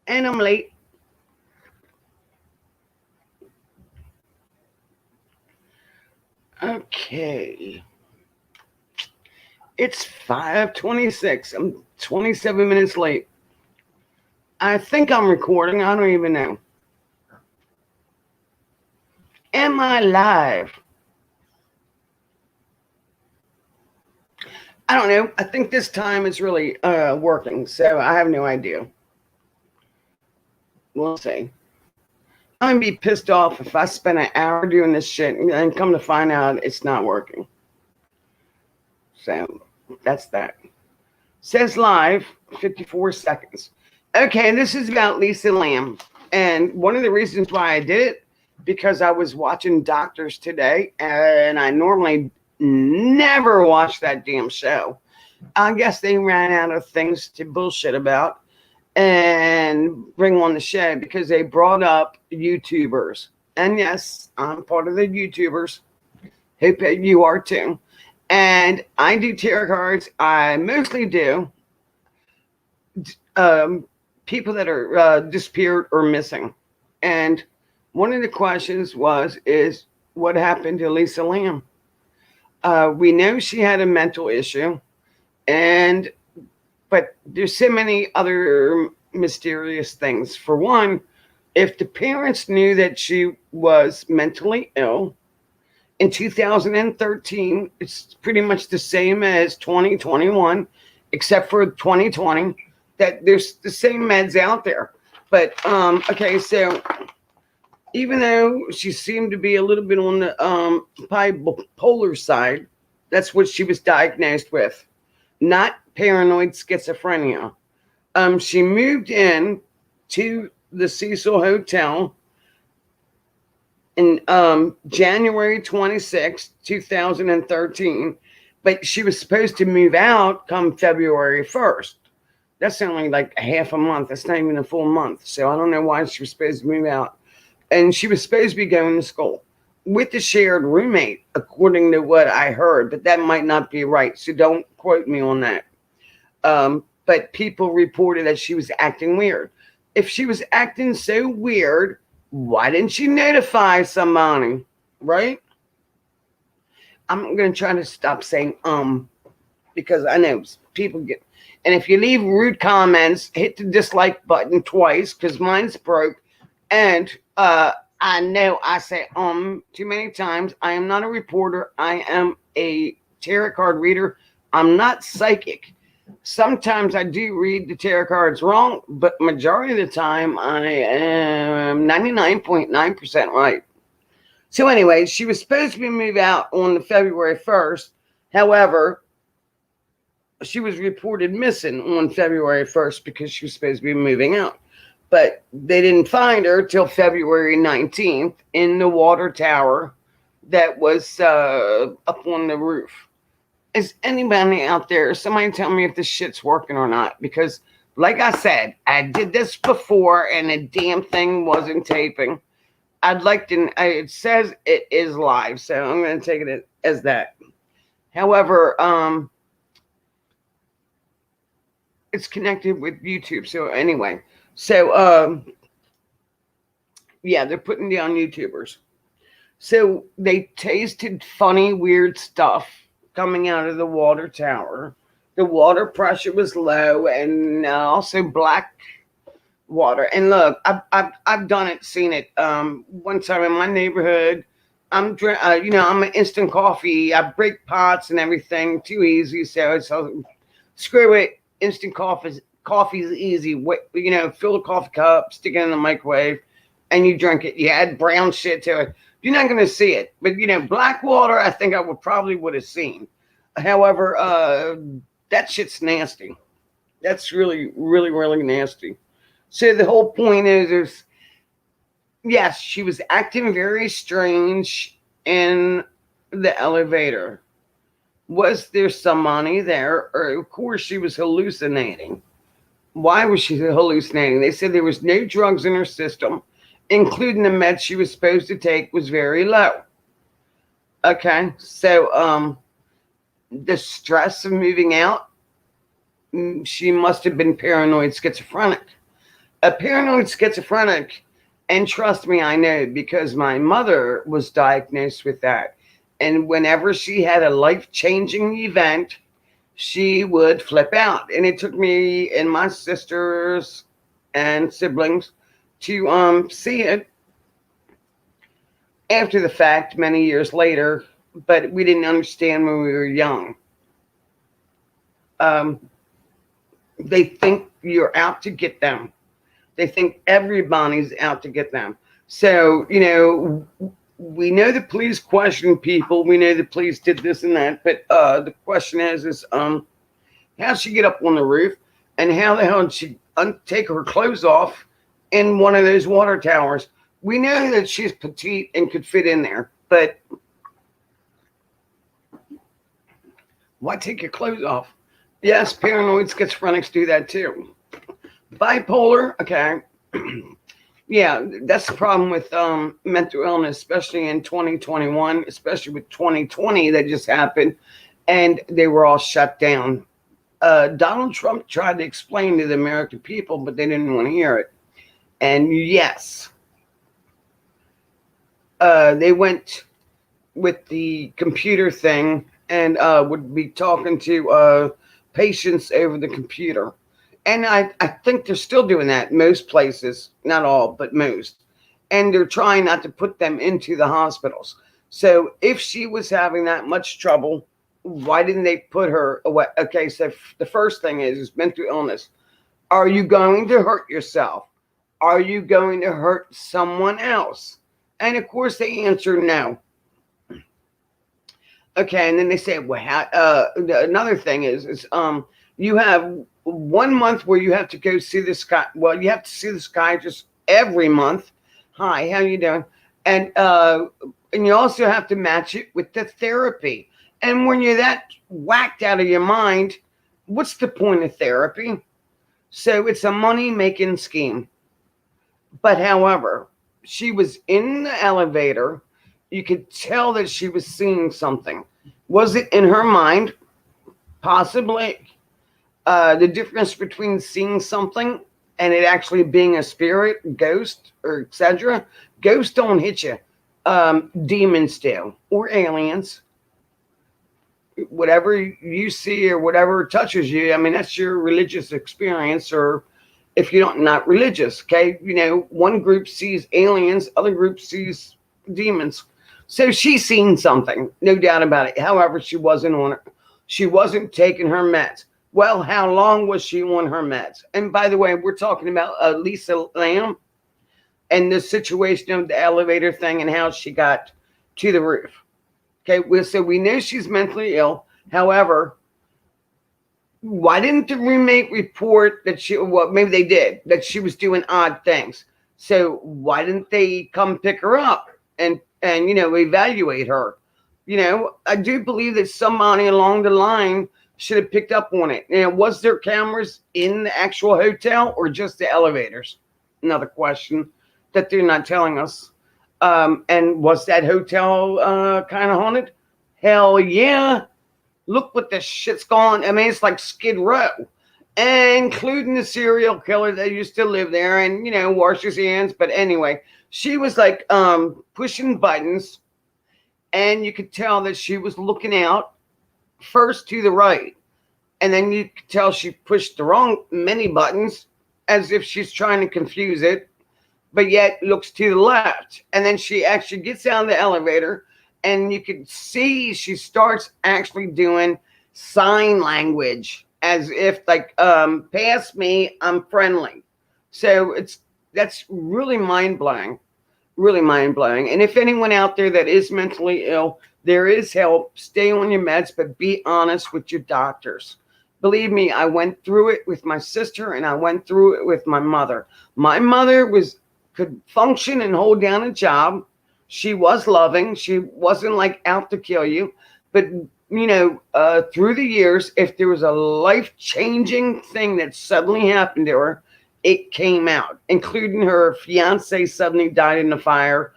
And I'm late. Okay. It's 5:26. I'm 27 minutes late. I think I'm recording. I don't even know. Am I live? I don't know. I think this time is really working, so I have no idea. We'll see. I'm gonna be pissed off if I spend an hour doing this shit and come to find out it's not working. So that's that. Says live, 54 seconds. Okay, this is about Lisa Lamb. And one of the reasons why I did it, because I was watching Doctors today, and I normally never watch that damn show. I guess they ran out of things to bullshit about and bring on the show because they brought up YouTubers. And yes, I'm part of the YouTubers. Hope you are too. And I do tarot cards. I mostly do people that are disappeared or missing. And one of the questions is what happened to Lisa Lamb? We know she had a mental issue, and but there's so many other mysterious things. For one, if the parents knew that she was mentally ill in 2013, it's pretty much the same as 2021, except for 2020, that there's the same meds out there. But okay, so even though she seemed to be a little bit on the bipolar side, that's what she was diagnosed with, not paranoid schizophrenia. She moved in to the Cecil Hotel in January 26, 2013, but she was supposed to move out come February 1st. That's only like a half a month. That's not even a full month. So I don't know why she was supposed to move out. And she was supposed to be going to school with the shared roommate, according to what I heard, but that might not be right. So don't quote me on that. But people reported that she was acting weird. If she was acting so weird, why didn't she notify somebody? Right? I'm going to try to stop saying because I know people get. And if you leave rude comments, hit the dislike button twice because mine's broke. And I know I say too many times. I am not a reporter. I am a tarot card reader. I'm not psychic. Sometimes I do read the tarot cards wrong, but majority of the time I am 99.9% right. So anyway, she was supposed to be moved out on the February 1st. However, she was reported missing on February 1st because she was supposed to be moving out. But they didn't find her till February 19th in the water tower that was up on the roof. Is anybody out there, somebody tell me if this shit's working or not? Because, like I said, I did this before and the damn thing wasn't taping. I'd like to, it says it is live, so I'm going to take it as that. However, it's connected with YouTube. So anyway, so yeah, they're putting down YouTubers. So they tasted funny, weird stuff coming out of the water tower. The water pressure was low, and also black water. And look, I've done it, seen it. One time in my neighborhood, I'm an instant coffee. I break pots and everything too easy. So screw it. Instant coffee's easy. Fill a coffee cup, stick it in the microwave, and you drink it. You add brown shit to it. You're not going to see it. But, black water, I think I would have seen. However, that shit's nasty. That's really, really, really nasty. So the whole point is yes, she was acting very strange in the elevator. Was there somebody there? Or, of course, she was hallucinating. Why was she hallucinating? They said there was no drugs in her system, including the meds she was supposed to take was very low. Okay, so the stress of moving out, she must have been paranoid schizophrenic. A paranoid schizophrenic, and trust me, I know because my mother was diagnosed with that. And whenever she had a life changing event, she would flip out. And it took me and my sisters and siblings to see it after the fact many years later, but we didn't understand when we were young. Um, they think you're out to get them. They think everybody's out to get them. So, we know the police question people. We know the police did this and that. But the question is how'd she get up on the roof? And how the hell did she take her clothes off in one of those water towers? We know that she's petite and could fit in there. But why take your clothes off? Yes, paranoid schizophrenics do that too. Bipolar, okay. Yeah, that's the problem with mental illness, especially in 2021, especially with 2020 that just happened, and they were all shut down. Donald Trump tried to explain to the American people, but they didn't want to hear it. And yes, they went with the computer thing and would be talking to patients over the computer. And I think they're still doing that most places, not all, but most. And they're trying not to put them into the hospitals. So if she was having that much trouble, why didn't they put her away? Okay, so the first thing is mental illness. Are you going to hurt yourself? Are you going to hurt someone else? And of course, they answer no. Okay, and then they say, well, another thing is you have 1 month where you have to go see this guy. Well, you have to see this guy just every month. Hi, how you doing? And you also have to match it with the therapy. And when you're that whacked out of your mind, what's the point of therapy? So it's a money making scheme. But however, she was in the elevator. You could tell that she was seeing something. Was it in her mind? Possibly. The difference between seeing something and it actually being a spirit, ghost, or etc. Ghosts don't hit you. Demons do, or aliens. Whatever you see or whatever touches you, I mean, that's your religious experience, or if you're not religious, okay? One group sees aliens, other group sees demons. So she's seen something, no doubt about it. However, she wasn't taking her meds. Well, how long was she on her meds? And by the way, we're talking about Elisa Lamb and the situation of the elevator thing and how she got to the roof. Okay, so we know she's mentally ill. However, why didn't the roommate report that maybe they did, that she was doing odd things? So why didn't they come pick her up and evaluate her? I do believe that somebody along the line should have picked up on it. Was there cameras in the actual hotel or just the elevators? Another question that they're not telling us. And was that hotel kind of haunted? Hell yeah. Look what the shit's going. I mean, it's like Skid Row, including the serial killer that used to live there and, wash his hands. But anyway, she was like pushing buttons, and you could tell that she was looking out first to the right. And then you could tell she pushed the wrong many buttons as if she's trying to confuse it, but yet looks to the left. And then she actually gets out of the elevator, and you can see she starts actually doing sign language as if like, pass me, I'm friendly. So that's really mind-blowing, really mind-blowing. And if anyone out there that is mentally ill, there is help. Stay on your meds, but be honest with your doctors. Believe me, I went through it with my sister, and I went through it with my mother. My mother could function and hold down a job. She was loving. She wasn't like out to kill you. But, through the years, if there was a life-changing thing that suddenly happened to her, it came out, including her fiance suddenly died in the fire.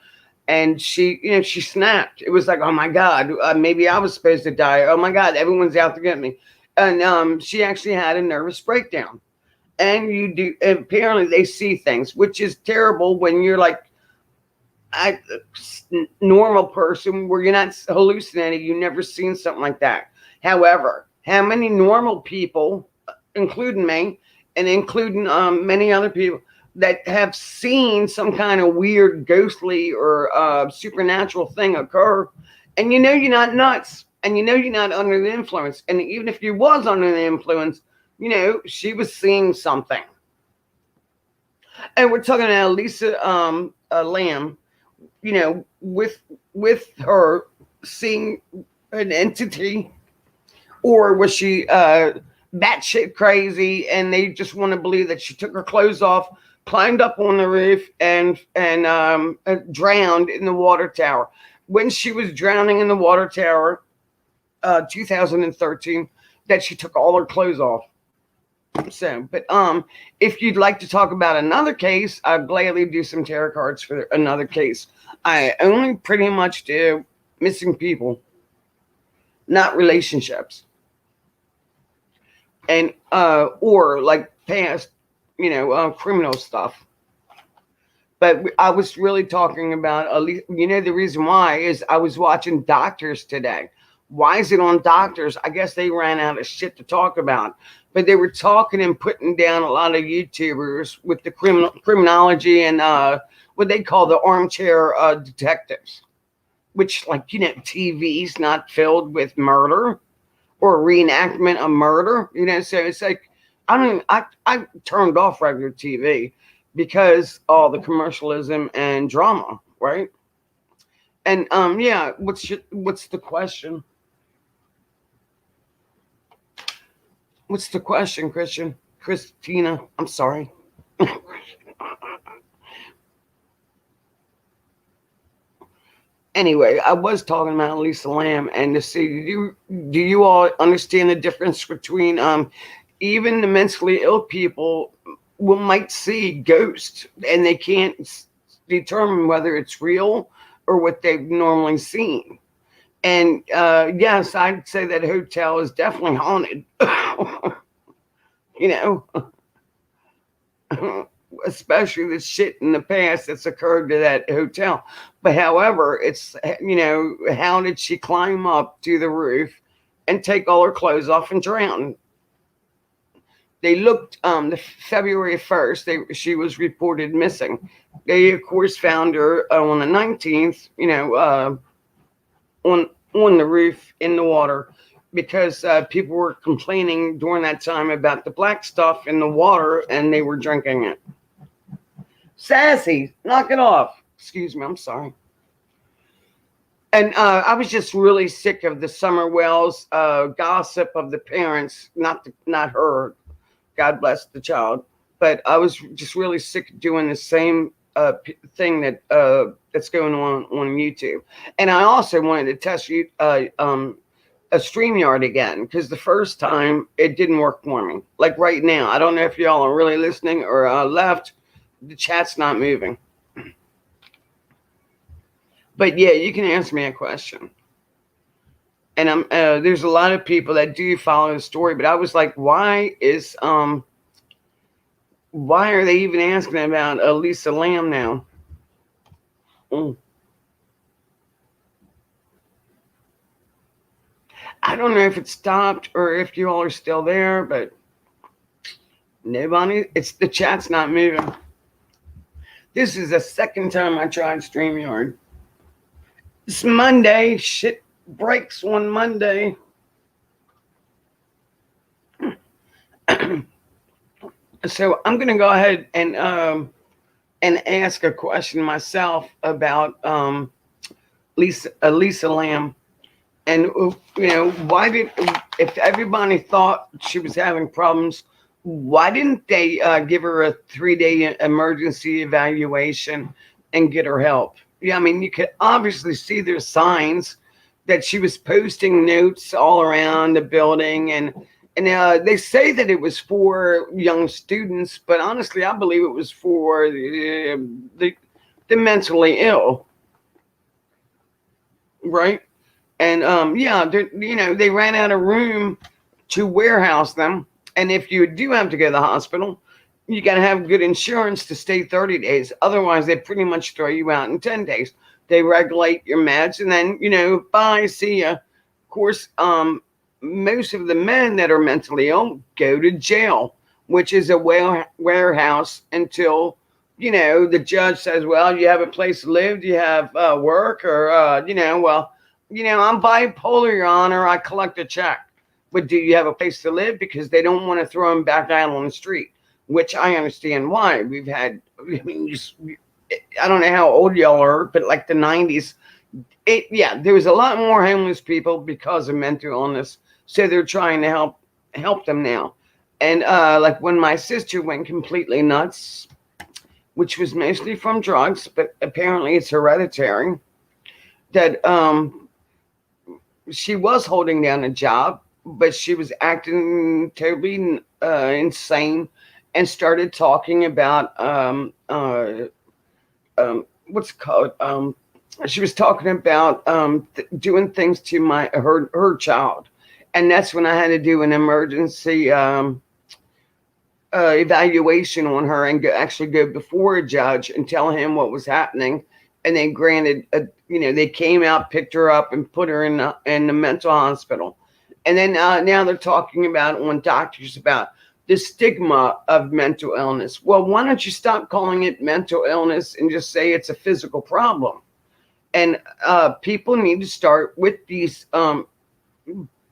And she snapped. It was like, oh my God, maybe I was supposed to die. Oh my God, everyone's out to get me. And she actually had a nervous breakdown. and you do. Apparently, they see things, which is terrible when you're like a normal person where you're not hallucinating. You've never seen something like that. However, how many normal people, including me, and including many other people, that have seen some kind of weird, ghostly or supernatural thing occur, and you know you're not nuts, and you know you're not under the influence, and even if you was under the influence, you know she was seeing something. And we're talking about Lisa Lamb, you know, with her seeing an entity, or was she batshit crazy and they just want to believe that she took her clothes off, climbed up on the roof, and drowned in the water tower? When she was drowning in the water tower, 2013, that she took all her clothes off. So, but if you'd like to talk about another case, I'd gladly do some tarot cards for another case. I only pretty much do missing people, not relationships, and or like past, criminal stuff. But I was really talking about, the reason why is I was watching Doctors today. Why is it on Doctors? I guess they ran out of shit to talk about. But they were talking and putting down a lot of YouTubers with the criminology and what they call the armchair detectives, which, TV's not filled with murder or reenactment of murder. So it's like, I turned off regular TV because all the commercialism and drama, right? And yeah, what's the question? What's the question, Christina? I'm sorry. Anyway, I was talking about Lisa Lamb, and to see, do you all understand the difference between even the mentally ill people might see ghosts and they can't determine whether it's real or what they've normally seen. And yes, I'd say that hotel is definitely haunted. you know, Especially the shit in the past that's occurred to that hotel. But however, it's, how did she climb up to the roof and take all her clothes off and drown? They looked, the February 1st, she was reported missing. They, of course, found her on the 19th, on the roof in the water, because people were complaining during that time about the black stuff in the water and they were drinking it. Sassy, knock it off. Excuse me, I'm sorry. And I was just really sick of the Summer Wells gossip of the parents, not her. God bless the child. But I was just really sick of doing the same thing that's going on YouTube. And I also wanted to test you a StreamYard again, because the first time it didn't work for me. Like right now, I don't know if y'all are really listening or left. The chat's not moving. But yeah, you can answer me a question. And there's a lot of people that do follow the story, but I was like, why are they even asking about Elisa Lamb now? I don't know if it stopped or if you all are still there, but nobody, the chat's not moving. This is the second time I tried StreamYard. It's Monday. Shit breaks on Monday. So I'm going to go ahead and ask a question myself about Lisa Lamb. And, why if everybody thought she was having problems, why didn't they give her a 3-day emergency evaluation and get her help? Yeah, I mean, you could obviously see there's signs that she was posting notes all around the building. And they say that it was for young students, but honestly, I believe it was for the mentally ill. Right? And yeah, they ran out of room to warehouse them. And if you do have to go to the hospital, You got to have good insurance to stay 30 days. Otherwise, they pretty much throw you out in 10 days. They regulate your meds and then, bye, see ya. Of course, most of the men that are mentally ill go to jail, which is a warehouse until, the judge says, well, you have a place to live, do you have work, or, I'm bipolar, Your Honor, I collect a check. But do you have a place to live? Because they don't want to throw them back out on the street, which I understand why. We've had, I mean, I don't know how old y'all are, but like the 90s, yeah, there was a lot more homeless people because of mental illness. So they're trying to help them now. And like when my sister went completely nuts, which was mostly from drugs, but apparently it's hereditary, that she was holding down a job, but she was acting totally insane and started talking about what's it called she was talking about doing things to her child, and that's when I had to do an emergency evaluation on her and actually go before a judge and tell him what was happening. And they granted, they came out, picked her up, and put her in the mental hospital. And then now they're talking about on doctors about the stigma of mental illness. Well, why don't you stop calling it mental illness and just say it's a physical problem? And people need to start with these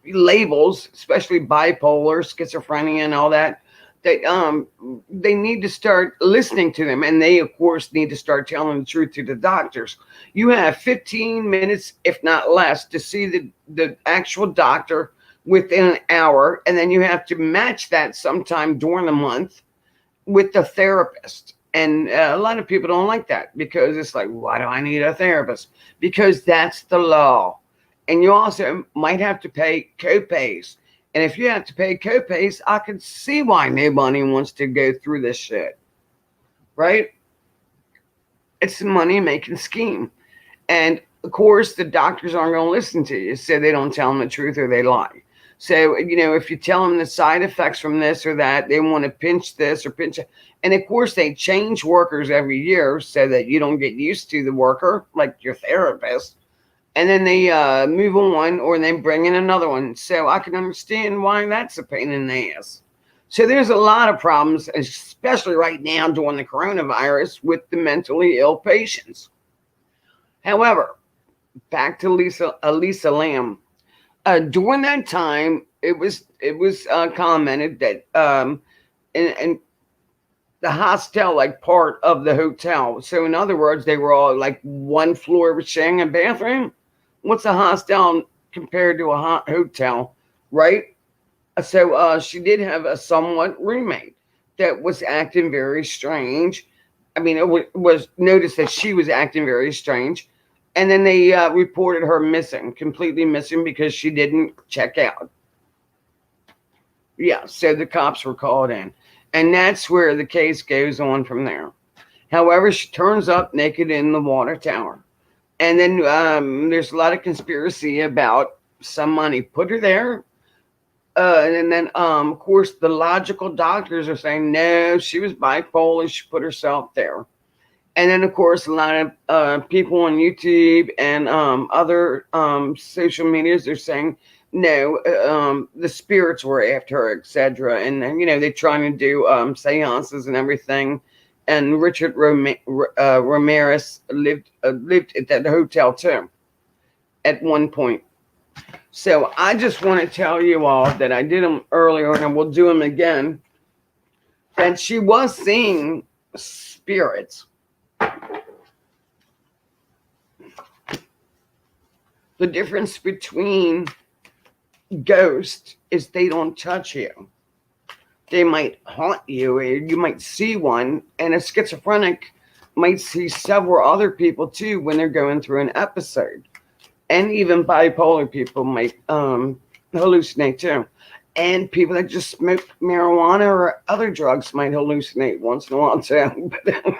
labels, especially bipolar, schizophrenia, and all that. They need to start listening to them, and they of course need to start telling the truth to the doctors. You have 15 minutes, if not less, to see the actual doctor within an hour, and then you have to match that sometime during the month with the therapist. And a lot of people don't like that because it's like, why do I need a therapist? Because that's the law. And you also might have to pay copays. And if you have to pay copays, I can see why nobody wants to go through this shit. Right? It's a money making scheme. And of course, the doctors aren't going to listen to you, so they don't tell them the truth or they lie. So, if you tell them the side effects from this or that, they want to pinch this or pinch it. And of course, they change workers every year so that you don't get used to the worker, like your therapist. And then they move on or they bring in another one. So I can understand why that's a pain in the ass. So there's a lot of problems, especially right now during the coronavirus with the mentally ill patients. However, back to Elisa Lamb. During that time, it was commented that in the hostel, like part of the hotel. So in other words, they were all like one floor was sharing a bathroom. What's a hostel compared to a hotel, right? So she did have a somewhat roommate that was acting very strange. I mean, was noticed that she was acting very strange. And then they reported her missing, completely missing because she didn't check out. Yeah, so the cops were called in. And that's where the case goes on from there. However, she turns up naked in the water tower. And then there's a lot of conspiracy about some money put her there. And then, of course, the logical doctors are saying, no, she was bipolar. She put herself there. And then, of course, a lot of people on YouTube and other social medias are saying, no, the spirits were after her, etc. And, they're trying to do seances and everything. And Richard Ramirez lived at that hotel, too, at one point. So I just want to tell you all that I did them earlier and I will do them again. That she was seeing spirits. The difference between ghosts is they don't touch you. They might haunt you, or you might see one, and a schizophrenic might see several other people too when they're going through an episode. And even bipolar people might hallucinate too. And people that just smoke marijuana or other drugs might hallucinate once in a while too. But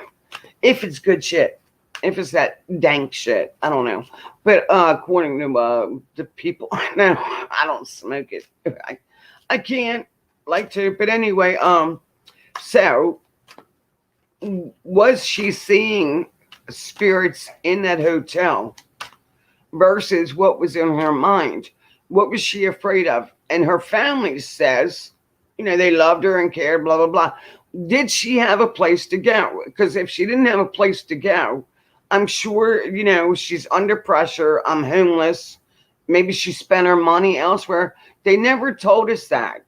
if it's good shit. If it's that dank shit, I don't know. But according to the people, no, I don't smoke it. I can't like to. But anyway, So, was she seeing spirits in that hotel versus what was in her mind? What was she afraid of? And her family says, they loved her and cared, blah, blah, blah. Did she have a place to go? Because if she didn't have a place to go, I'm sure, she's under pressure. I'm homeless. Maybe she spent her money elsewhere. They never told us that.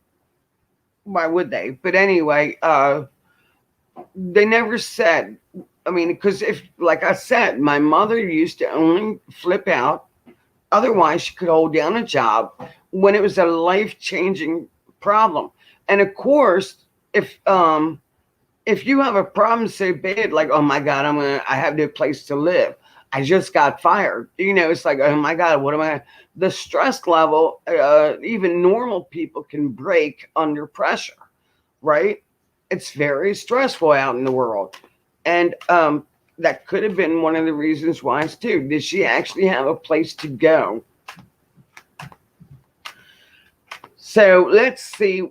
Why would they? But anyway, they never said. I mean, because if, like I said, my mother used to only flip out. Otherwise, she could hold down a job when it was a life changing problem. And of course, if um, if you have a problem so bad, like, oh my God, I have no place to live. I just got fired. It's like, oh my God, what am I? The stress level, even normal people can break under pressure, right? It's very stressful out in the world. And that could have been one of the reasons why, too. Did she actually have a place to go? So let's see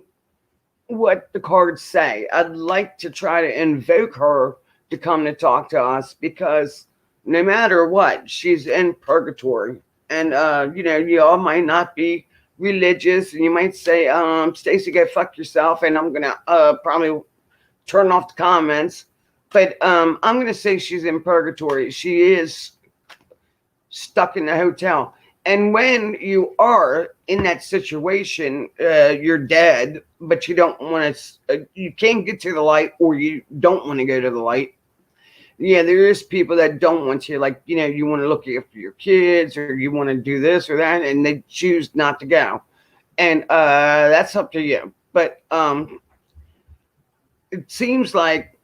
what the cards say. I'd like to try to invoke her to come to talk to us because no matter what, she's in purgatory. And, you all might not be religious and you might say, Stacy, go fuck yourself. And I'm going to probably turn off the comments. But I'm going to say she's in purgatory. She is stuck in the hotel. And when you are in that situation, you're dead, but you don't want to, you can't get to the light or you don't want to go to the light. Yeah, there is people that don't want to, like, you want to look after your kids or you want to do this or that, and they choose not to go. And that's up to you. But it seems like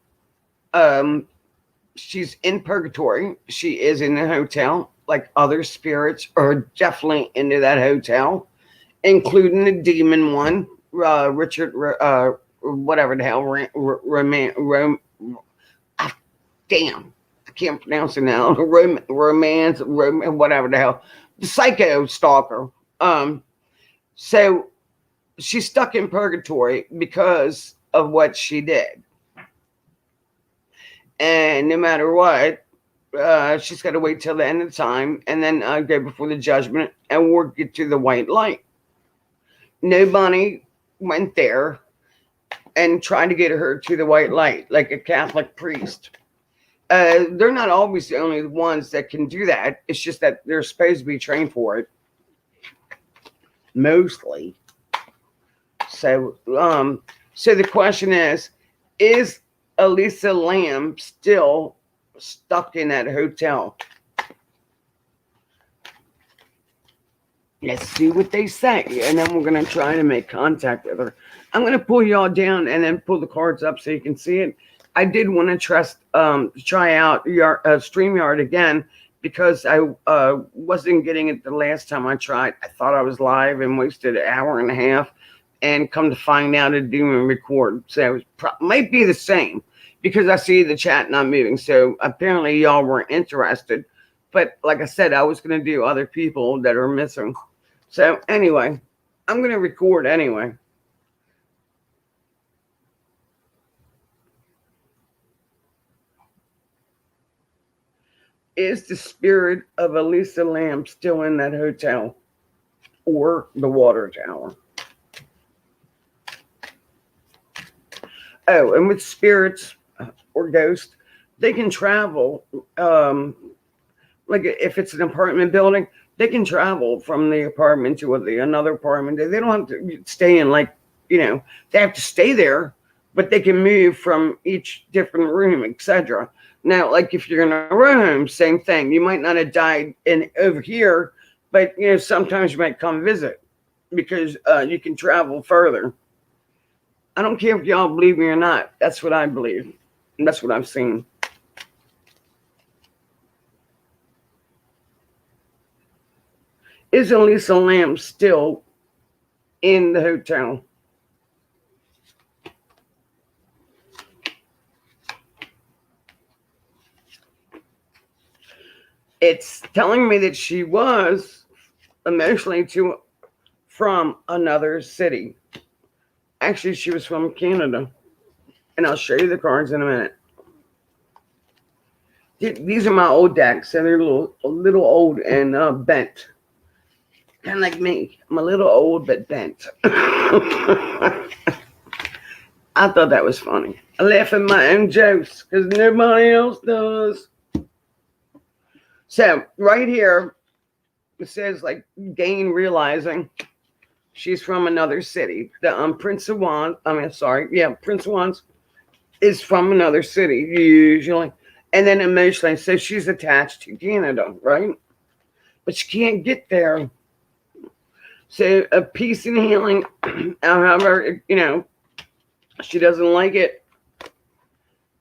um, she's in purgatory. She is in a hotel. Like other spirits are definitely into that hotel, including the demon one, Richard, whatever the hell, ah, damn, I can't pronounce it now. Romance, whatever the hell, the psycho stalker. So she's stuck in purgatory because of what she did. And no matter what, she's got to wait till the end of time and then go before the judgment and we'll get to the white light. Nobody went there and tried to get her to the white light like a Catholic priest. They're not always the only ones that can do that. It's just that they're supposed to be trained for it, mostly. So the question is Elisa Lamb still stuck in that hotel? Let's see what they say, and then we're going to try to make contact with her. I'm going to pull y'all down and then pull the cards up so you can see it. I did want to try out your StreamYard again because I wasn't getting it the last time I tried. I thought I was live and wasted an hour and a half, and come to find out it didn't even record. So it might be the same because I see the chat not moving. So apparently y'all weren't interested. But like I said, I was going to do other people that are missing. So anyway, I'm going to record anyway. Is the spirit of Elisa Lamb still in that hotel or the water tower? Oh, and with spirits or ghosts, they can travel. Like if it's an apartment building, they can travel from the apartment to another apartment. They don't have to stay in they have to stay there, but they can move from each different room, etc. Now, like if you're in a room, same thing. You might not have died in over here, but sometimes you might come visit because you can travel further. I don't care if y'all believe me or not. That's what I believe. And that's what I've seen. Is Elisa Lamb still in the hotel? It's telling me that she was emotionally from another city. Actually, she was from Canada. and I'll show you the cards in a minute. These are my old decks, and they're a little old and bent, kind of like me. I'm a little old but bent. I thought that was funny. I laugh at my own jokes because nobody else does. So right here, it says like Gain realizing she's from another city. The Prince of Wands. Prince of Wands is from another city usually, and then emotionally, so she's attached to Canada, right? But she can't get there. So a peace and healing, however, she doesn't like it,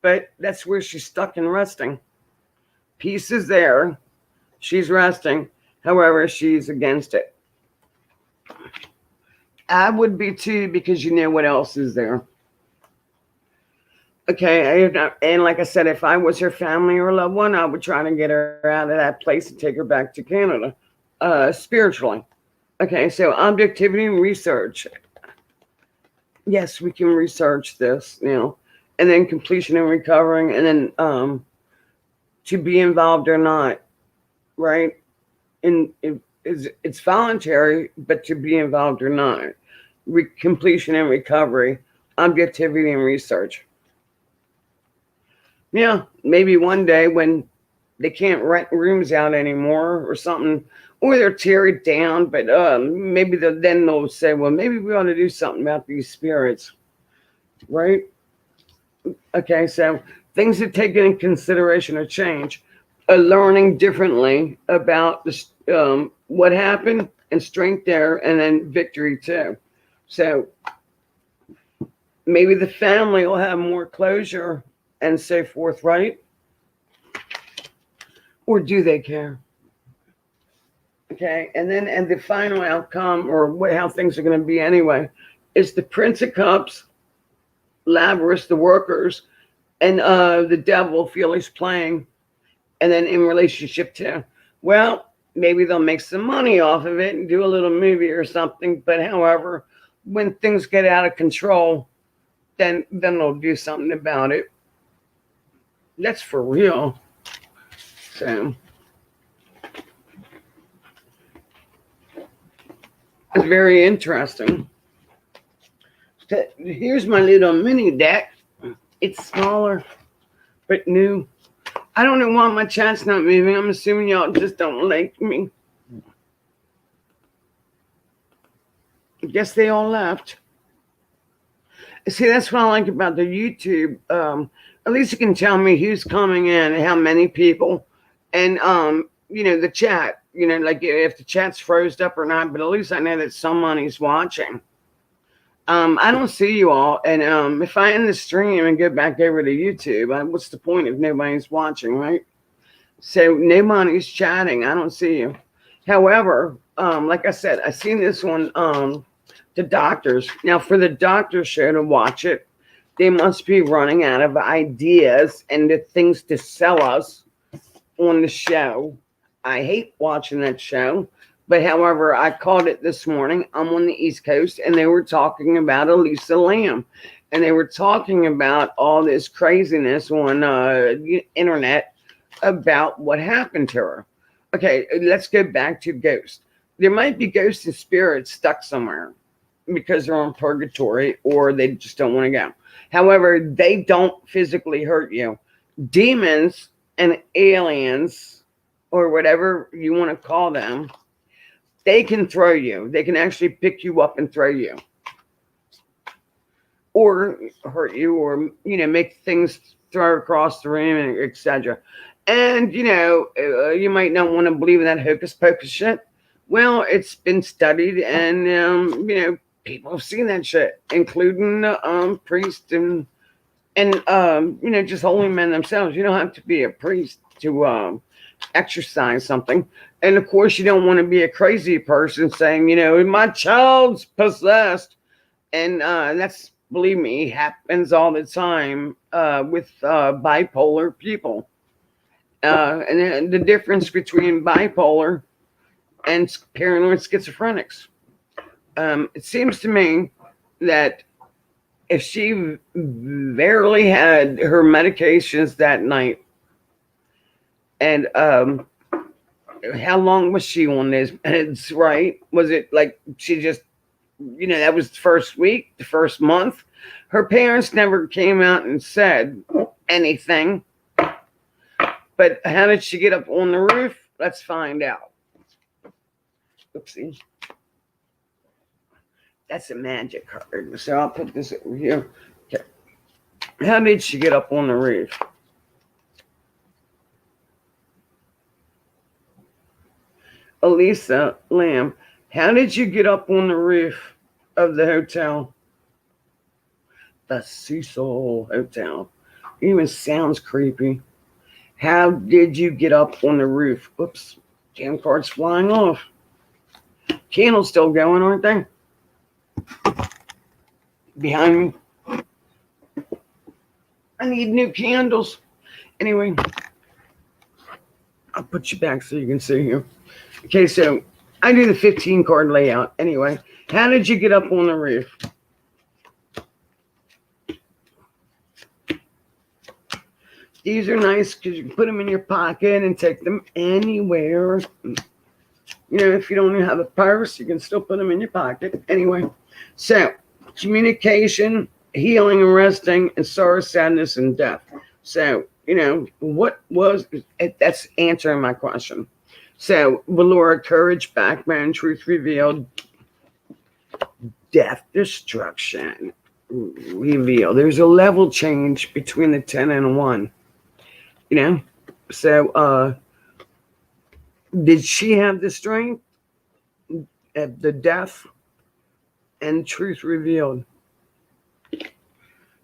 but that's where she's stuck and resting. Peace is there. She's resting. However, she's against it. I would be too, because you know what else is there. Okay, and like I said, if I was her family or loved one, I would try to get her out of that place and take her back to Canada, spiritually. Okay, so objectivity and research. Yes, we can research this, and then completion and recovering, and then to be involved or not, right? And it's voluntary, but to be involved or not. Completion and recovery, objectivity and research. Yeah, maybe one day when they can't rent rooms out anymore or something, or they're tear it down, but maybe then they'll say, well, maybe we ought to do something about these spirits, right? Okay, so things to take into consideration or change, learning differently about what happened and strength there, and then victory too. So maybe the family will have more closure and so forth, right? Or do they care? Okay, and the final outcome, or how things are going to be anyway, is the Prince of Cups, Labyrinth, the workers, and the devil, Felix playing, and then in relationship to, well, maybe they'll make some money off of it and do a little movie or something. But however, when things get out of control, then they'll do something about it. That's for real. So it's very interesting. So here's my little mini deck. It's smaller, but new. I don't know why my chat's not moving. I'm assuming y'all just don't like me. I guess they all left. See, that's what I like about the YouTube. At least you can tell me who's coming in and how many people. And, the chat, like if the chat's froze up or not, but at least I know that somebody's watching. I don't see you all. And if I end the stream and go back over to YouTube, what's the point if nobody's watching, right? So nobody's chatting. I don't see you. However, like I said, I seen this one, the doctors. Now, for the doctor show to watch it, they must be running out of ideas and the things to sell us on the show. I hate watching that show. But however, I caught it this morning. I'm on the East Coast, and they were talking about Elisa Lamb. And they were talking about all this craziness on internet about what happened to her. Okay, let's go back to ghosts. There might be ghosts and spirits stuck somewhere because they're on purgatory or they just don't want to go. However, they don't physically hurt you. Demons and aliens, or whatever you want to call them, they can throw you. They can actually pick you up and throw you. Or hurt you, or, make things throw across the room, etc. And, you might not want to believe in that hocus pocus shit. Well, it's been studied, and, people have seen that shit, including priests and just holy men themselves. You don't have to be a priest to exercise something. And of course, you don't want to be a crazy person saying, my child's possessed. And that's, believe me, happens all the time with bipolar people. And the difference between bipolar and paranoid schizophrenics. It seems to me that if she barely had her medications that night, and how long was she on this meds, right? Was it like she just, that was the first week, the first month? Her parents never came out and said anything. But how did she get up on the roof? Let's find out. Oopsie. That's a magic card. So I'll put this over here. Okay. How did she get up on the roof? Elisa Lamb, how did you get up on the roof of the hotel? The Cecil Hotel. Even sounds creepy. How did you get up on the roof? Oops, damn card's flying off. Candles still going, aren't they? Behind me. I need new candles. Anyway, I'll put you back so you can see here. Okay, so I do the 15 card layout. Anyway, how did you get up on the roof? These are nice because you can put them in your pocket and take them anywhere. If you don't have a purse, you can still put them in your pocket. Anyway, so communication, healing and resting, and sorrow, sadness, and death. So, what was, that's answering my question. So, Valora, courage, backbone, truth revealed, death, destruction, reveal. There's a level change between the 10 and 1. So did she have the strength, the death, and truth revealed?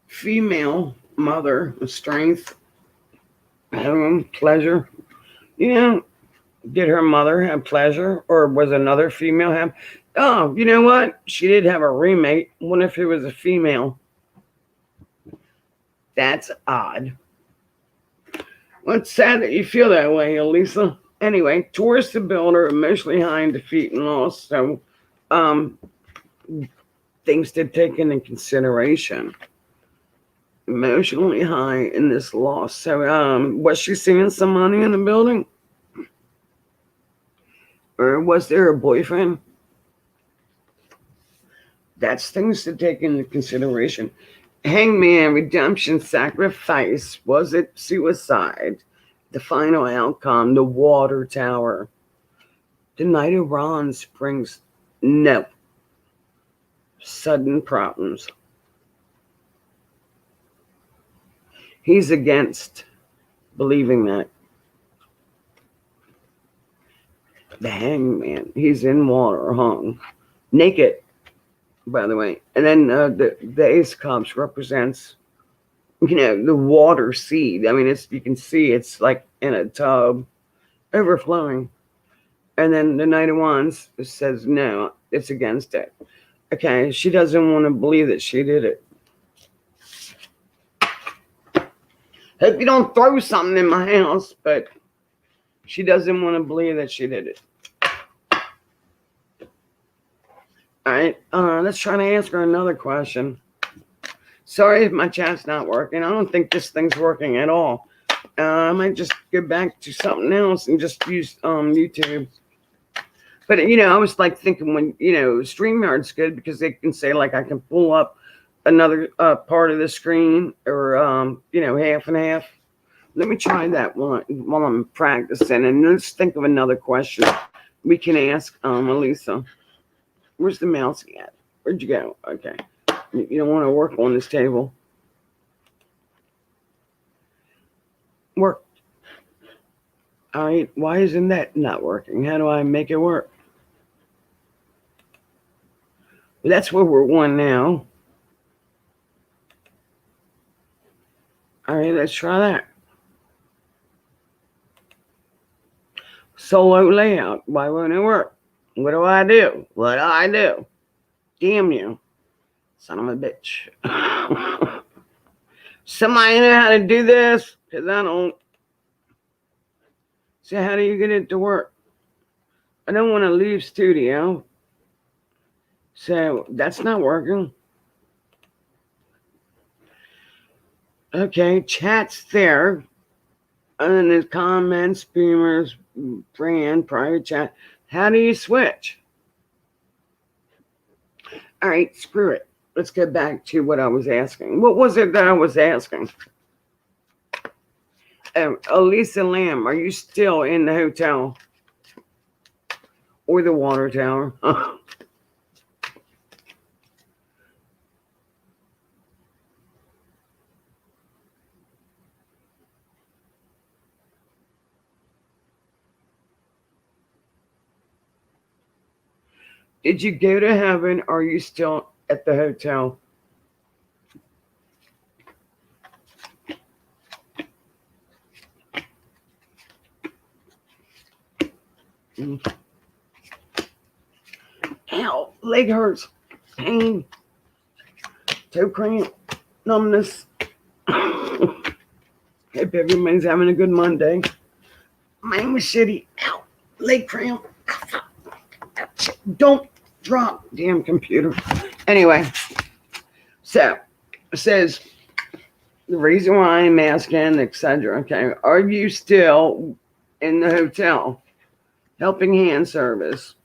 Female mother, strength, pleasure. Did her mother have pleasure, or was another female have? Oh, you know what? She did have a roommate. What if it was a female? That's odd. Well, it's sad that you feel that way, Elisa. Anyway, Taurus the builder, emotionally high in defeat and loss. So, things to take into consideration. Emotionally high in this loss. So, was she seeing some money in the building? Or was there a boyfriend? That's things to take into consideration. Hangman, redemption, sacrifice. Was it suicide? The final outcome, the water tower. The Knight of Wands brings no sudden problems. He's against believing that. The Hangman, he's in water, hung, naked, by the way. And then the Ace of Cups represents, the water seed. I mean, you can see it's like in a tub, overflowing. And then the Knight of Wands says no, it's against it. Okay, she doesn't want to believe that she did it. Hope you don't throw something in my house, but she doesn't want to believe that she did it. All right, let's try to answer another question. Sorry if my chat's not working. I don't think this thing's working at all. I might just go back to something else and just use YouTube. But, I was like thinking when, StreamYard's good because they can say like I can pull up another part of the screen or, half and half. Let me try that while I'm practicing. And let's think of another question we can ask Elisa. Where's the mouse at? Where'd you go? Okay. You don't want to work on this table. Work. All right. Why isn't that not working? How do I make it work? Well, that's where we're on now. All right. Let's try that. Solo layout. Why won't it work? What do I do? What do I do? Damn you. Son of a bitch. Somebody know how to do this? Because I don't. So how do you get it to work? I don't want to leave studio. So that's not working. Okay, chat's there. And then there's comments, beamers, brand, private chat. How do you switch? All right, screw it. Let's get back to what I was asking. What was it that I was asking? Elisa Lamb, are you still in the hotel or the water tower? Did you go to heaven? Or are you still at the hotel? Mm. Ow, leg hurts, pain, toe cramp, numbness. Hope everybody's having a good Monday. Mine was shitty. Ow, leg cramp. Don't drop, damn computer. Anyway, so it says the reason why I'm asking, etc. Okay, are you still in the hotel? Helping hand service,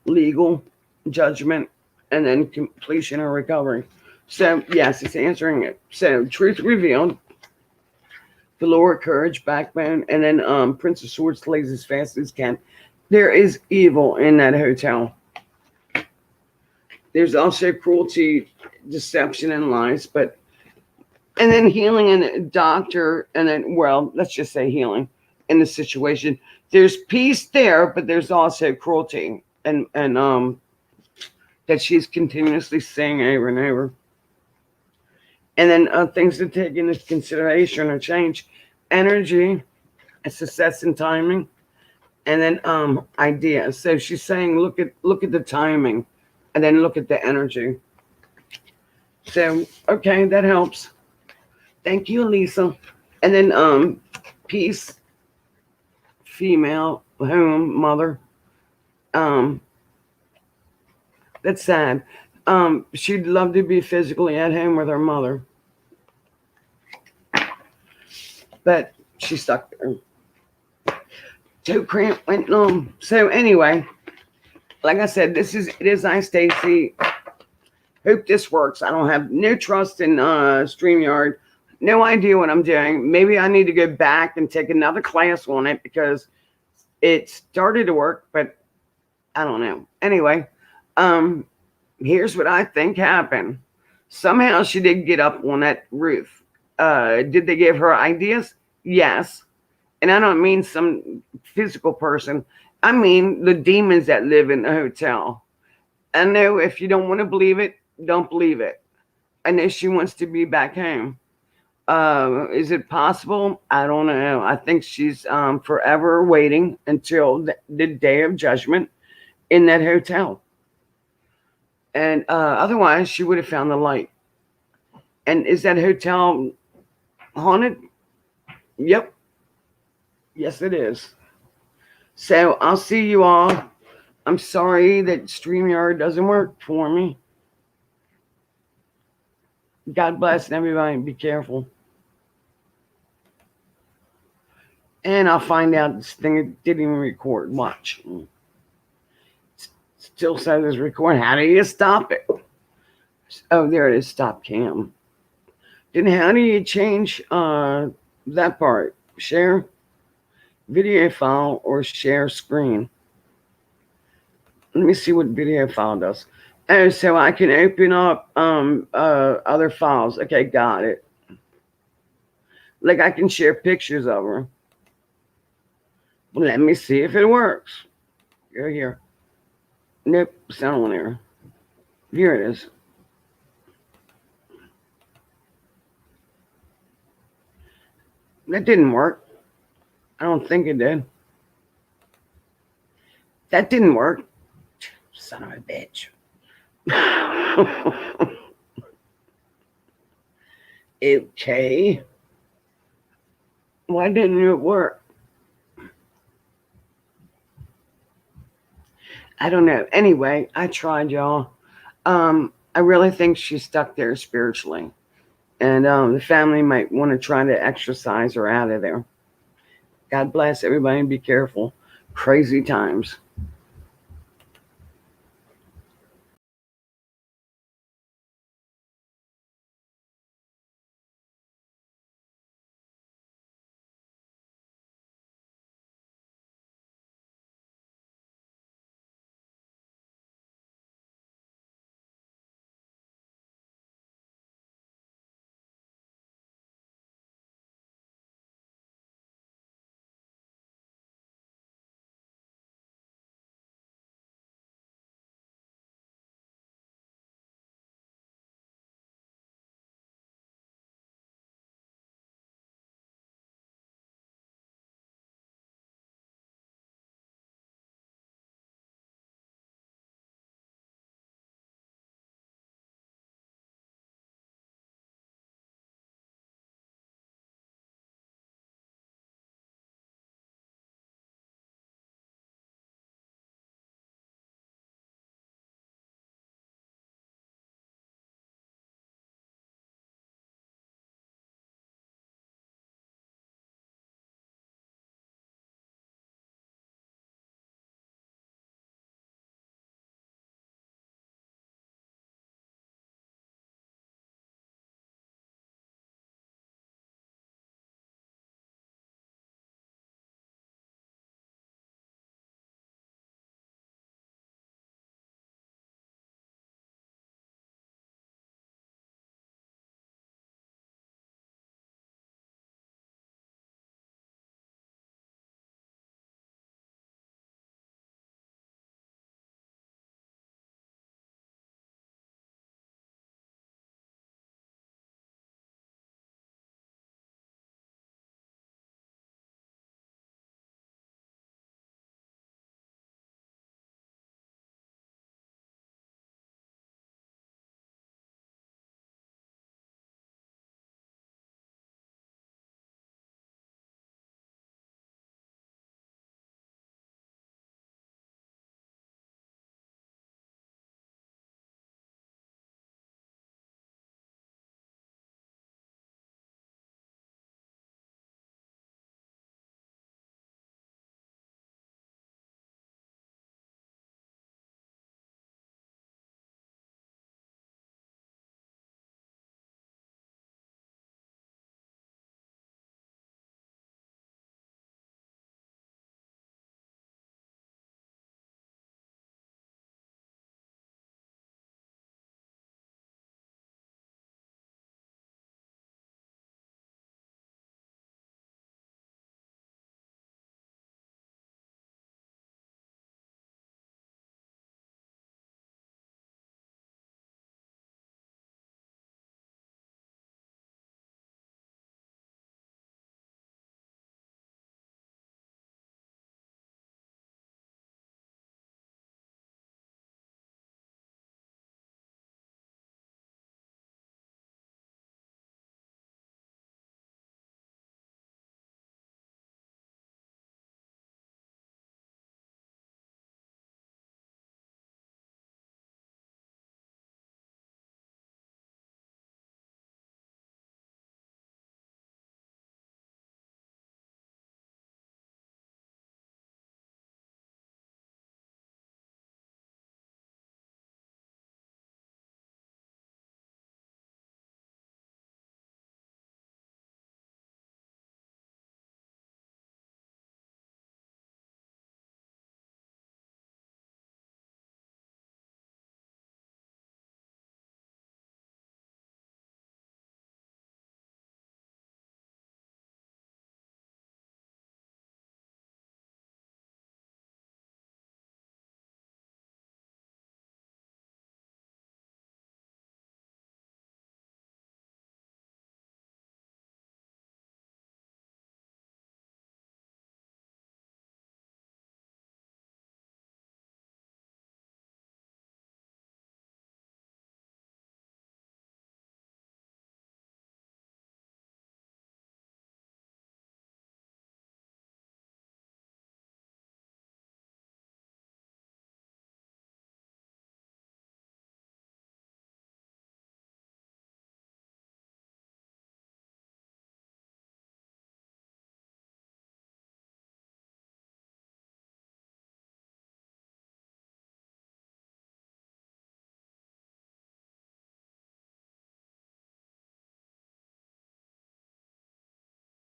legal, judgment, and then completion or recovery. So yes, it's answering it. So truth revealed, the lower courage, backbone, and then Prince of Swords slays as fast as can. There is evil in that hotel. There's also cruelty, deception, and lies, but and then healing and a doctor, and then well, let's just say healing in the situation. There's peace there, but there's also cruelty and that she's continuously saying over and over. And then things to take into consideration or change: energy, success, and timing, and then ideas. So she's saying, look at the timing, and then look at the energy. So okay, that helps. Thank you, Elisa. And then peace, female, home, mother. Um, that's sad. She'd love to be physically at home with her mother, but she's stuck there. Toe cramp went numb. So anyway, like I said, it is I Stacy. Hope this works. I don't have no trust in StreamYard. No idea what I'm doing. Maybe I need to go back and take another class on it because it started to work, but I don't know. Anyway, um, here's what I think happened. Somehow she did get up on that roof. Did they give her ideas? Yes. And I don't mean some physical person. I mean the demons that live in the hotel. I know if you don't want to believe it, don't believe it. I know she wants to be back home. Is it possible? I don't know. I think she's forever waiting until the day of judgment in that hotel. And otherwise, she would have found the light. And is that hotel haunted? Yep. Yes, it is. So I'll see you all. I'm sorry that StreamYard doesn't work for me. God bless everybody. Be careful. And I'll find out this thing didn't even record. Watch. Still says it's recording. How do you stop it? Oh, there it is. Stop cam. Then how do you change that part? Share video file or share screen? Let me see what video file does. Oh, so I can open up other files. Okay, got it. Like I can share pictures of her. Let me see if it works. Go here. Nope, it's not on there. Here it is. That didn't work. I don't think it did. That didn't work. Son of a bitch. Okay. Why didn't it work? I don't know. Anyway, I tried, y'all. I really think she's stuck there spiritually. And the family might want to try to exorcise her out of there. God bless everybody and be careful. Crazy times.